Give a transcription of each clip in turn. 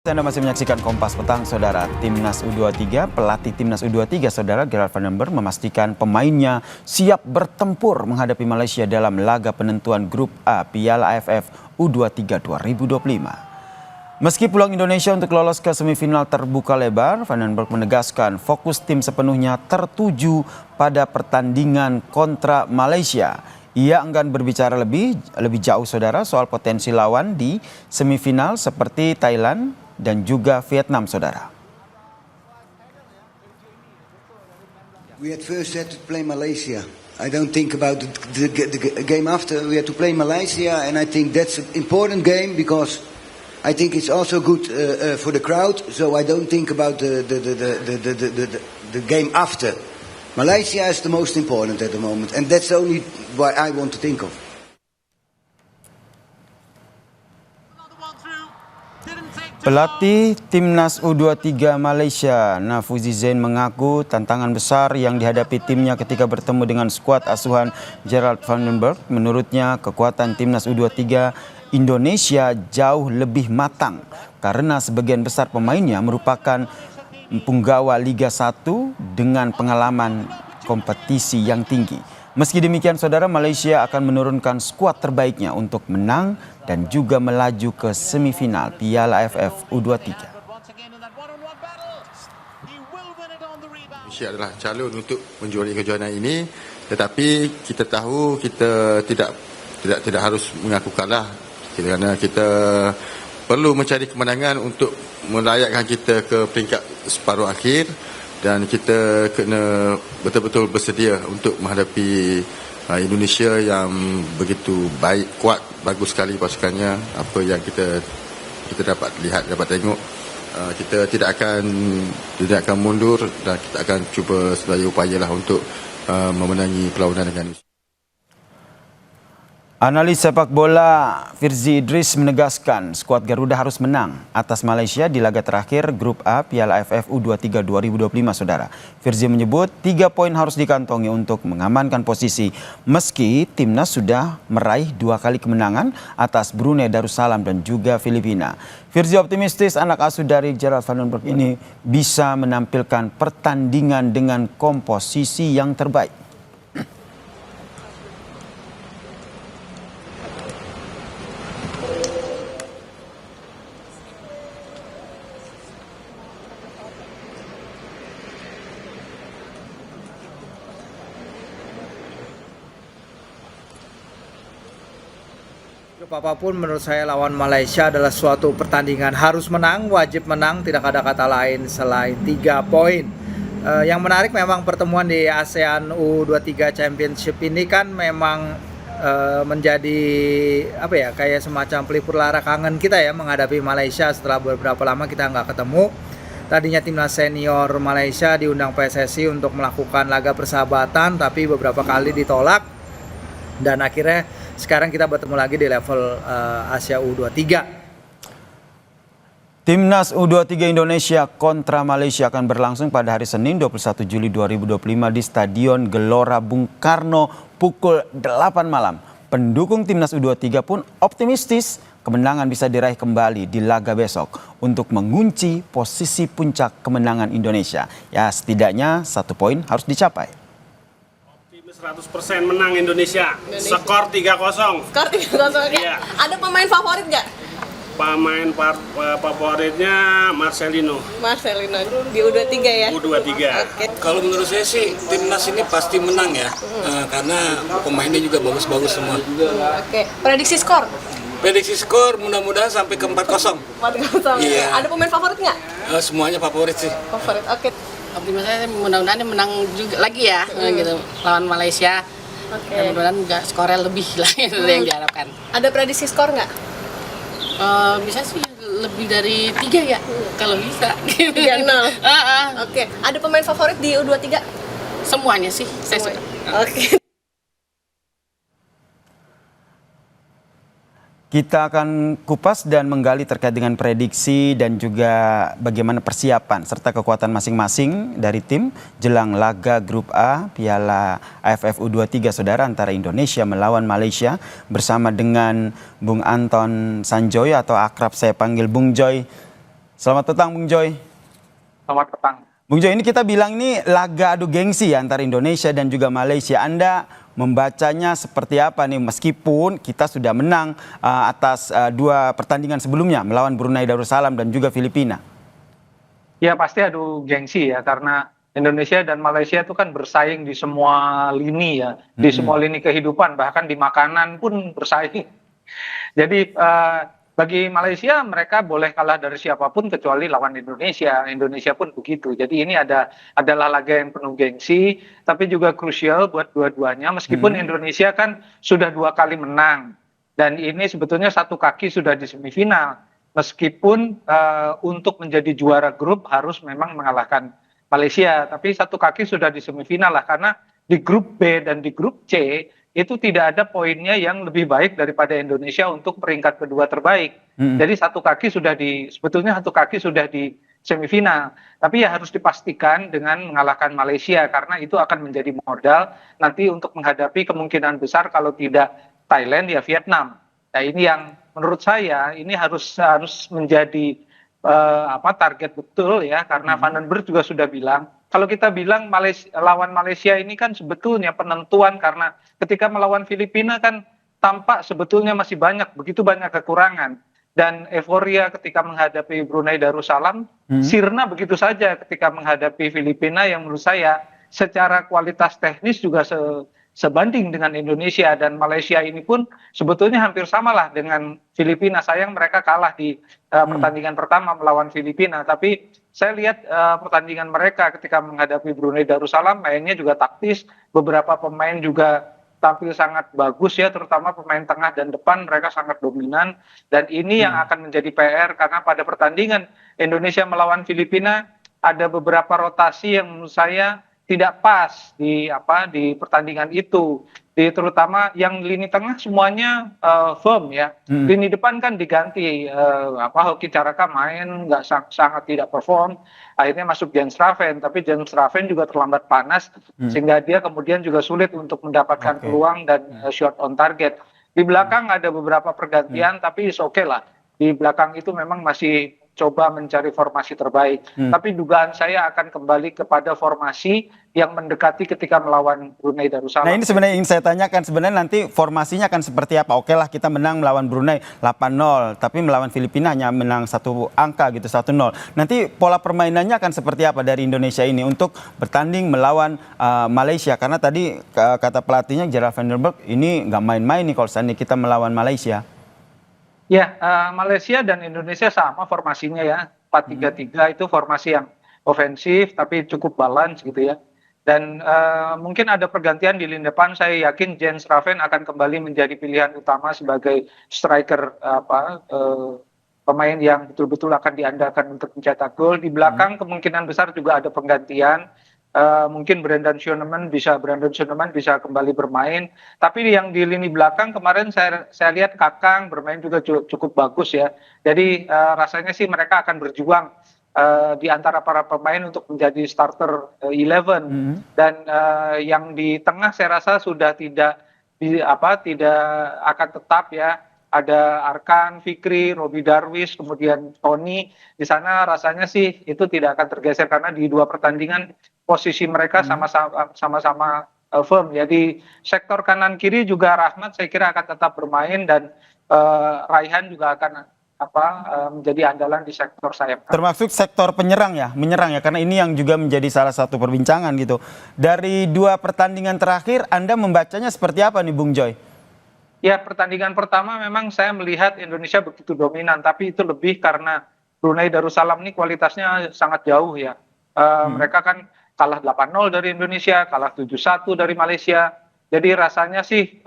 Anda masih menyaksikan Kompas Petang, Saudara. Timnas U23, pelatih Timnas U23, Saudara Gerard van den Berg memastikan pemainnya siap bertempur menghadapi Malaysia dalam laga penentuan Grup A Piala AFF U23 2025. Meski peluang Indonesia untuk lolos ke semifinal terbuka lebar, Van den Berg menegaskan fokus tim sepenuhnya tertuju pada pertandingan kontra Malaysia. Ia enggan berbicara lebih jauh, Saudara, soal potensi lawan di semifinal seperti Thailand dan juga Vietnam, Saudara. We at first had to play Malaysia. I don't think about the game after. We had to play Malaysia, and I think that's an important game because I think it's also good for the crowd. So I don't think about the game after. Malaysia is the most important at the moment, and that's only what I want to think of. Pelatih Timnas U23 Malaysia, Nafuzi Zain, mengaku tantangan besar yang dihadapi timnya ketika bertemu dengan skuad asuhan Gerard van den Berg. Menurutnya, kekuatan Timnas U23 Indonesia jauh lebih matang karena sebagian besar pemainnya merupakan punggawa Liga 1 dengan pengalaman kompetisi yang tinggi. Meski demikian, Saudara, Malaysia akan menurunkan skuad terbaiknya untuk menang dan juga melaju ke semifinal Piala AFF U23. Malaysia adalah calon untuk menjuarai kejohanan ini, tetapi kita tahu kita tidak harus mengaku kalah kerana kita perlu mencari kemenangan untuk melayakkan kita ke peringkat separuh akhir. Dan kita kena betul-betul bersedia untuk menghadapi Indonesia yang begitu baik, kuat, bagus sekali pasukannya. Apa yang kita dapat lihat, dapat tengok, kita tidak akan mundur dan kita akan cuba sedaya upayalah untuk memenangi perlawanan dengan Indonesia. Analis sepak bola Firzi Idris menegaskan skuad Garuda harus menang atas Malaysia di laga terakhir Grup A Piala AFF U23 2025, Saudara. Firzi menyebut 3 poin harus dikantongi untuk mengamankan posisi meski timnas sudah meraih 2 kali kemenangan atas Brunei Darussalam dan juga Filipina. Firzi optimistis anak asuh dari Gerard van den Berg ini bisa menampilkan pertandingan dengan komposisi yang terbaik. Apapun menurut saya lawan Malaysia adalah suatu pertandingan harus menang, wajib menang, tidak ada kata lain selain 3 poin. Yang menarik memang pertemuan di ASEAN U23 Championship ini kan memang menjadi kayak semacam pelipur lara kangen kita ya menghadapi Malaysia setelah beberapa lama kita nggak ketemu. Tadinya timnas senior Malaysia diundang PSSI untuk melakukan laga persahabatan, tapi beberapa kali ditolak dan akhirnya sekarang kita bertemu lagi di level Asia U23. Timnas U23 Indonesia kontra Malaysia akan berlangsung pada hari Senin 21 Juli 2025 di Stadion Gelora Bung Karno pukul 8 malam. Pendukung Timnas U23 pun optimistis kemenangan bisa diraih kembali di laga besok untuk mengunci posisi puncak kemenangan Indonesia. Ya, setidaknya 1 poin harus dicapai. 100% menang Indonesia. Skor 3-0. Skor 3-0 ya? Ada pemain favorit nggak? Pemain favoritnya Marcelino. Marcelino di U23 ya? U23. Okay. Kalau menurut saya sih timnas ini pasti menang ya, karena pemainnya juga bagus-bagus semua. Oke. Prediksi skor? Prediksi skor mudah-mudahan sampai ke 4-0. 4-0 Iya. Ada pemain favorit nggak? Semuanya favorit sih. Favorit, oke. Optimisnya mudah-mudahan menang juga lagi ya gitu lawan Malaysia. Oke. Mudah-mudahan juga skornya lebih lah itu yang diharapkan. Ada prediksi skor nggak? Bisa sih lebih dari 3 ya kalau bisa. 3-0. Oke. Ada pemain favorit di U23? Semuanya sih saya suka. Oke. Kita akan kupas dan menggali terkait dengan prediksi dan juga bagaimana persiapan serta kekuatan masing-masing dari tim jelang laga Grup A Piala AFF U23, Saudara, antara Indonesia melawan Malaysia, bersama dengan Bung Anton Sanjoyo atau akrab saya panggil Bung Joy. Selamat petang Bung Joy. Selamat petang. Bung Joy, ini kita bilang ini laga adu gengsi ya antara Indonesia dan juga Malaysia. Anda membacanya seperti apa nih, meskipun kita sudah menang atas dua pertandingan sebelumnya melawan Brunei Darussalam dan juga Filipina? Ya pasti adu gengsi ya, karena Indonesia dan Malaysia itu kan bersaing di semua lini ya, di semua lini kehidupan, bahkan di makanan pun bersaing. Jadi bagi Malaysia mereka boleh kalah dari siapapun kecuali lawan Indonesia. Indonesia pun begitu. Jadi ini adalah laga yang penuh gengsi, tapi juga krusial buat dua-duanya. Meskipun Indonesia kan sudah 2 kali menang, dan ini sebetulnya satu kaki sudah di semifinal. Meskipun untuk menjadi juara grup harus memang mengalahkan Malaysia, tapi satu kaki sudah di semifinal lah, karena di grup B dan di grup C itu tidak ada poinnya yang lebih baik daripada Indonesia untuk peringkat kedua terbaik. Jadi sebetulnya satu kaki sudah di semifinal. Tapi ya harus dipastikan dengan mengalahkan Malaysia, karena itu akan menjadi modal nanti untuk menghadapi kemungkinan besar kalau tidak Thailand ya Vietnam. Nah ini yang menurut saya ini harus menjadi target betul ya, karena Van den Berg juga sudah bilang, kalau kita bilang lawan Malaysia ini kan sebetulnya penentuan, karena ketika melawan Filipina kan tampak sebetulnya masih begitu banyak kekurangan, dan euforia ketika menghadapi Brunei Darussalam sirna begitu saja ketika menghadapi Filipina yang menurut saya secara kualitas teknis juga sebanding dengan Indonesia, dan Malaysia ini pun sebetulnya hampir samalah dengan Filipina. Sayang mereka kalah di pertandingan pertama melawan Filipina, tapi saya lihat pertandingan mereka ketika menghadapi Brunei Darussalam mainnya juga taktis, beberapa pemain juga tampil sangat bagus ya, terutama pemain tengah dan depan mereka sangat dominan, dan ini yang akan menjadi PR, karena pada pertandingan Indonesia melawan Filipina ada beberapa rotasi yang menurut saya tidak pas di pertandingan itu, terutama yang lini tengah semuanya firm ya, lini depan kan diganti, Hoki Caraka main sangat tidak perform, akhirnya masuk Jens Raven, tapi Jens Raven juga terlambat panas sehingga dia kemudian juga sulit untuk mendapatkan peluang dan shot on target. Di belakang ada beberapa pergantian, tapi oke lah, di belakang itu memang masih coba mencari formasi terbaik. Tapi dugaan saya akan kembali kepada formasi yang mendekati ketika melawan Brunei Darussalam. Nah ini sebenarnya ingin saya tanyakan, sebenarnya nanti formasinya akan seperti apa? Oke lah kita menang melawan Brunei 8-0, tapi melawan Filipina hanya menang 1 angka gitu, 1-0. Nanti pola permainannya akan seperti apa dari Indonesia ini untuk bertanding melawan Malaysia? Karena tadi kata pelatihnya Gerald Van den Berg, ini nggak main-main nih kalau seandainya kita melawan Malaysia. Ya, Malaysia dan Indonesia sama formasinya ya, 4-3-3 itu formasi yang ofensif tapi cukup balance gitu ya. Dan mungkin ada pergantian di lini depan, saya yakin Jens Raven akan kembali menjadi pilihan utama sebagai striker pemain yang betul-betul akan diandalkan untuk mencetak gol. Di belakang kemungkinan besar juga ada penggantian. Mungkin Brandon Schoenemann bisa kembali bermain, tapi yang di lini belakang kemarin saya lihat Kakang bermain juga cukup bagus ya. Jadi rasanya sih mereka akan berjuang di antara para pemain untuk menjadi starter 11, dan yang di tengah saya rasa sudah tidak akan tetap ya. Ada Arkan, Fikri, Robi Darwis, kemudian Tony. Di sana rasanya sih itu tidak akan tergeser, karena di 2 pertandingan posisi mereka sama-sama firm. Jadi sektor kanan kiri juga Rahmat saya kira akan tetap bermain, dan Raihan juga akan menjadi andalan di sektor sayap. Termasuk sektor menyerang ya, karena ini yang juga menjadi salah satu perbincangan gitu. Dari 2 pertandingan terakhir Anda membacanya seperti apa nih Bung Joy? Ya, pertandingan pertama memang saya melihat Indonesia begitu dominan, tapi itu lebih karena Brunei Darussalam ini kualitasnya sangat jauh ya. Mereka kan kalah 8-0 dari Indonesia, kalah 7-1 dari Malaysia. Jadi rasanya sih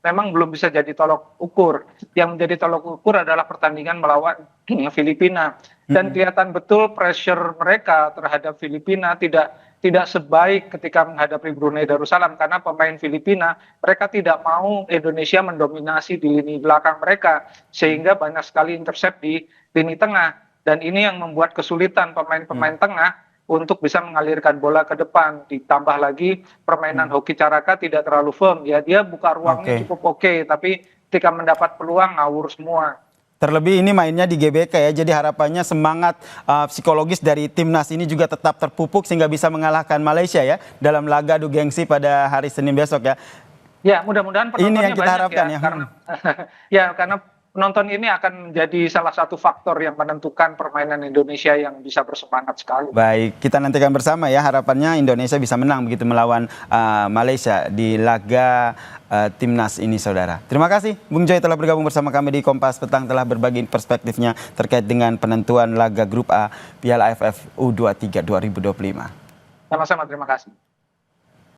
memang belum bisa jadi tolok ukur. Yang menjadi tolok ukur adalah pertandingan melawan Filipina. Dan kelihatan betul pressure mereka terhadap Filipina tidak sebaik ketika menghadapi Brunei Darussalam, karena pemain Filipina mereka tidak mau Indonesia mendominasi di lini belakang mereka, sehingga banyak sekali intercept di lini tengah, dan ini yang membuat kesulitan pemain-pemain tengah untuk bisa mengalirkan bola ke depan. Ditambah lagi permainan Hoki Caraka tidak terlalu firm ya, dia buka ruangnya cukup oke, tapi ketika mendapat peluang ngawur semua. Terlebih ini mainnya di GBK ya, jadi harapannya semangat psikologis dari timnas ini juga tetap terpupuk sehingga bisa mengalahkan Malaysia ya dalam laga adu gengsi pada hari Senin besok ya. Ya, mudah-mudahan Ini penontonnya yang kita banyak harapkan ya. Karena karena penonton ini akan menjadi salah satu faktor yang menentukan permainan Indonesia yang bisa bersemangat sekali. Baik, kita nantikan bersama ya, harapannya Indonesia bisa menang begitu melawan Malaysia di laga timnas ini, saudara. Terima kasih Bung Joy telah bergabung bersama kami di Kompas Petang, telah berbagi perspektifnya terkait dengan penentuan laga grup A Piala AFF U23 2025. Sama-sama, terima kasih.